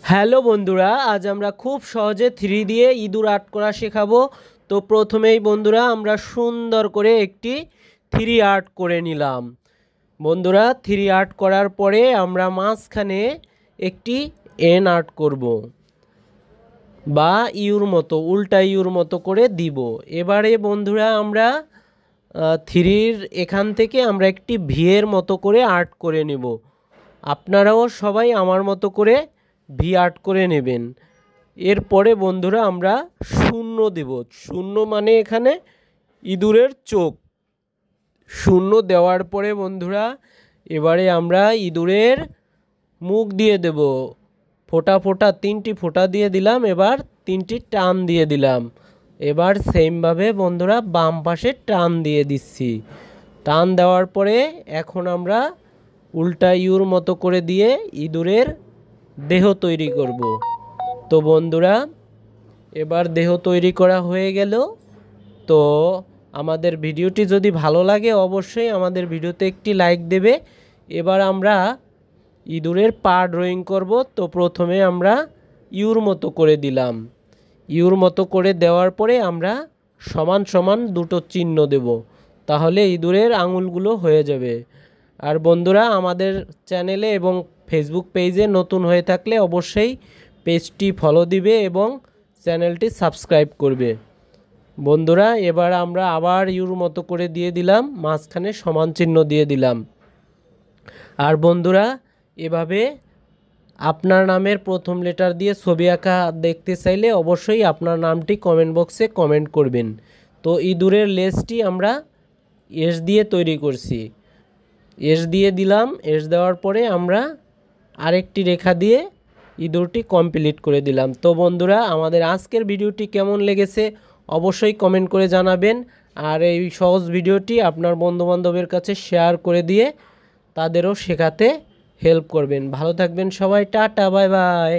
Hello বন্ধুরা, আজ আমরা খুব সহজে 3 দিয়ে ইঁদুর আর্ট করা শেখাবো। তো প্রথমেই বন্ধুরা আমরা সুন্দর করে একটি 3 আর্ট করে নিলাম। বন্ধুরা 3 আর্ট করার পরে আমরা মাঝখানে একটি এন আর্ট করব বা ইউর মতো, উল্টা ইউর মতো করে দিব। এবারে বন্ধুরা আমরা 3-র এখান থেকে আমরা একটি ভিয়ের মতো করে আর্ট করে নেব। আপনারাও সবাই আমার মতো করে ভি আর্ট করে নেবেন। এরপরে বন্ধুরা আমরা শূন্য দেব। শূন্য মানে এখানে ইঁদুরের চোখ। শূন্য দেওয়ার পরে বন্ধুরা এবারে আমরা ইঁদুরের মুখ দিয়ে দেব। ফোঁটা ফোঁটা 3টি ফোঁটা দিয়ে দিলাম, এবার 3টি টান দিয়ে দিলাম। এবার সেমভাবে বন্ধুরা বাম পাশে টান দিয়ে দিচ্ছি। টান দেওয়ার পরে এখন আমরা উল্টা ইউর মতো করে দিয়ে ইঁদুরের দেহ তৈরি করব। তো বন্ধুরা এবার দেহ তৈরি করা হয়ে গেল। তো আমাদের ভিডিওটি যদি ভালো লাগে অবশ্যই আমাদের ভিডিওতে একটি লাইক দেবে। এবার আমরা ইঁদুরের পা ড্রয়িং করব। তো প্রথমে আমরা ইউর মতো করে দিলাম। ইউর মতো করে দেওয়ার পরে আমরা সমান সমান দুটো চিহ্ন দেব, তাহলে ইঁদুরের আঙুলগুলো হয়ে যাবে। আর বন্ধুরা আমাদের চ্যানেলে এবং ফেসবুক পেজে নতুন হয়ে থাকলে অবশ্যই পেজটি ফলো দিবে এবং চ্যানেলটি সাবস্ক্রাইব করবে। বন্ধুরা এবার আমরা আবার ইউর মতো করে দিয়ে দিলাম, মাঝখানে সমান চিহ্ন দিয়ে দিলাম। আর বন্ধুরা এভাবে আপনার নামের প্রথম লেটার দিয়ে ছবি আঁকা দেখতে চাইলে অবশ্যই আপনার নামটি কমেন্ট বক্সে কমেন্ট করবেন। তো ইঁদুরের লেজটি আমরা এস দিয়ে তৈরি করছি। এস দিয়ে দিলাম। এস দেওয়ার পরে আমরা আরেকটি রেখা দিয়ে ইঁদুরটি কমপ্লিট করে দিলাম। তো বন্ধুরা আমাদের আজকের ভিডিওটি কেমন লেগেছে অবশ্যই কমেন্ট করে জানাবেন। আর এই সহজ ভিডিওটি আপনার বন্ধুবান্ধবের কাছে শেয়ার করে দিয়ে তাদেরও শেখাতে হেল্প করবেন। ভালো থাকবেন সবাই। Tata, bye bye.